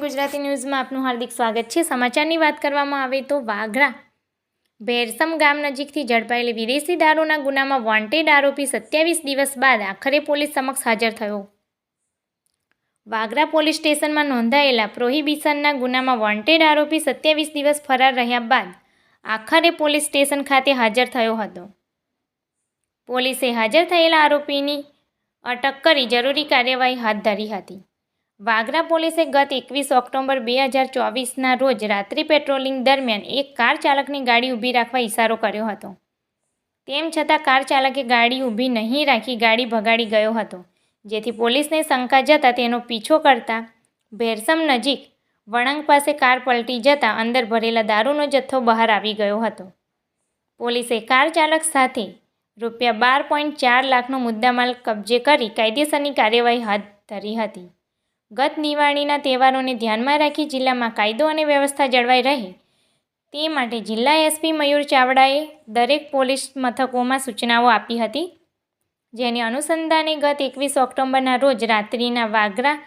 ગુજરાતી ન્યૂઝમાં આપનું હાર્દિક સ્વાગત છે। સમાચારની વાત કરવામાં આવે તો વાગરા ભેરસમ ગામ નજીકથી ઝડપાયેલી વિદેશી દારૂના ગુનામાં વોન્ટેડ આરોપી 27 દિવસ બાદ આખરે પોલીસ સમક્ષ હાજર થયો। વાગરા પોલીસ સ્ટેશનમાં નોંધાયેલા પ્રોહિબિશનના ગુનામાં વોન્ટેડ આરોપી 27 દિવસ ફરાર રહ્યા બાદ આખરે પોલીસ સ્ટેશન ખાતે હાજર થયો હતો। પોલીસે હાજર થયેલા આરોપીની અટક કરી જરૂરી કાર્યવાહી હાથ ધરી હતી। વાગરા પોલીસે ગત 21 ઓક્ટોબર 2024ના રોજ રાત્રિ પેટ્રોલિંગ દરમિયાન એક કાર ચાલકની ગાડી ઊભી રાખવા ઇશારો કર્યો હતો। તેમ છતાં કાર ચાલકે ગાડી ઊભી નહીં રાખી ગાડી ભગાડી ગયો હતો, જેથી પોલીસને શંકા જતાં તેનો પીછો કરતા ભેરસમ નજીક વળાંક પાસે કાર પલટી જતાં અંદર ભરેલા દારૂનો જથ્થો બહાર આવી ગયો હતો। પોલીસે કાર ચાલક સાથે ₹12.4 લાખનો મુદ્દામાલ કબજે કરી કાયદેસરની કાર્યવાહી હાથ ધરી હતી। ગત દિવાળીના તહેવારોને ધ્યાનમાં રાખી જિલ્લામાં કાયદો અને વ્યવસ્થા જળવાઈ રહે તે માટે જિલ્લા એસપી મયુર ચાવડાએ દરેક પોલીસ મથકોમાં સૂચનાઓ આપી હતી, જેની અનુસંધાને ગત 21 ઓક્ટોબરના રોજ રાત્રિના વાગરા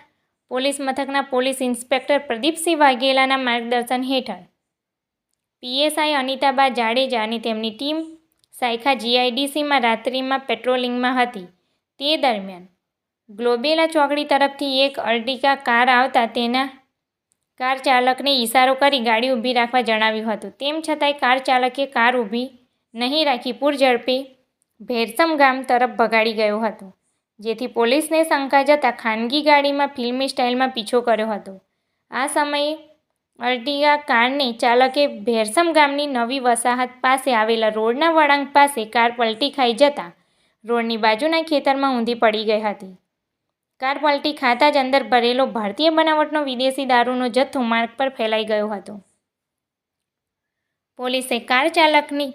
પોલીસ મથકના પોલીસ ઇન્સ્પેક્ટર પ્રદીપસિંહ વાઘેલાના માર્ગદર્શન હેઠળ પીએસઆઈ અનિતાબા જાડેજા અને તેમની ટીમ સાયખા જીઆઈડીસીમાં રાત્રિમાં પેટ્રોલિંગમાં હતી। તે દરમિયાન ગ્લોબેલા ચોકડી તરફથી એક અર્ટિગા કાર આવતા તેના કાર ચાલકને ઇશારો કરી ગાડી ઊભી રાખવા જણાવ્યું હતું। તેમ છતાંય કાર ચાલકે કાર ઊભી નહીં રાખી પૂરઝડપે ભેરસમ ગામ તરફ ભગાડી ગયો હતો, જેથી પોલીસને શંકા જતાં ખાનગી ગાડીમાં ફિલ્મી સ્ટાઇલમાં પીછો કર્યો હતો। આ સમયે અર્ટિગા કારને ચાલકે ભેરસમ ગામની નવી વસાહત પાસે આવેલા રોડના વળાંક પાસે કાર પલટી ખાઈ જતાં રોડની બાજુના ખેતરમાં ઊંધી પડી ગઈ હતી। કાર પલટી ખાતા જ અંદર ભરેલો ભારતીય બનાવટનો વિદેશી દારૂનો જથ્થો માર્ગ પર ફેલાઈ ગયો હતો। પોલીસે કાર ચાલકની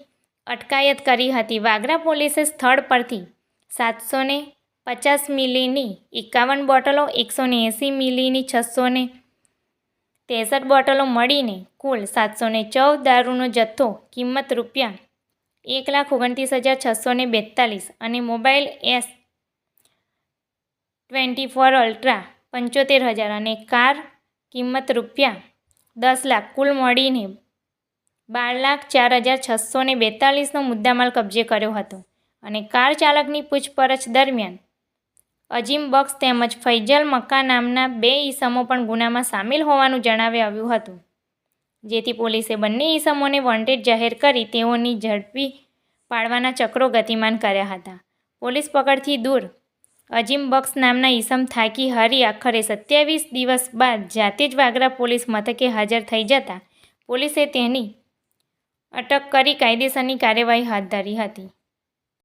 અટકાયત કરી હતી। વાગરા પોલીસે સ્થળ પરથી 750 મિલીની 51 બોટલો, 180 મિલીની 663 બોટલો મળીને કુલ 714 દારૂનો જથ્થો કિંમત ₹1,29,642 અને મોબાઈલ S24 અલ્ટ્રા 75,000 અને કાર કિંમત ₹10 લાખ કુલ મળીને 12,04,642નો મુદ્દામાલ કબજે કર્યો હતો અને કાર ચાલકની પૂછપરછ દરમિયાન અજીમ બક્ષ તેમજ ફૈજલ મક્કા નામના 2 ઈસમો પણ ગુનામાં સામેલ હોવાનું જણાવી આવ્યું હતું, જેથી પોલીસે બંને ઈસમોને વોન્ટેડ જાહેર કરી તેઓની ઝડપી પાડવાના ચક્રો ગતિમાન કર્યા હતા। પોલીસ પકડથી દૂર અજીમ બક્ષ નામના ઈસમ થાકી હારી આખરે 27 દિવસ બાદ જાતે જ વાગરા પોલીસ મથકે હાજર થઈ જતાં પોલીસે તેની અટક કરી કાયદેસરની કાર્યવાહી હાથ ધરી હતી।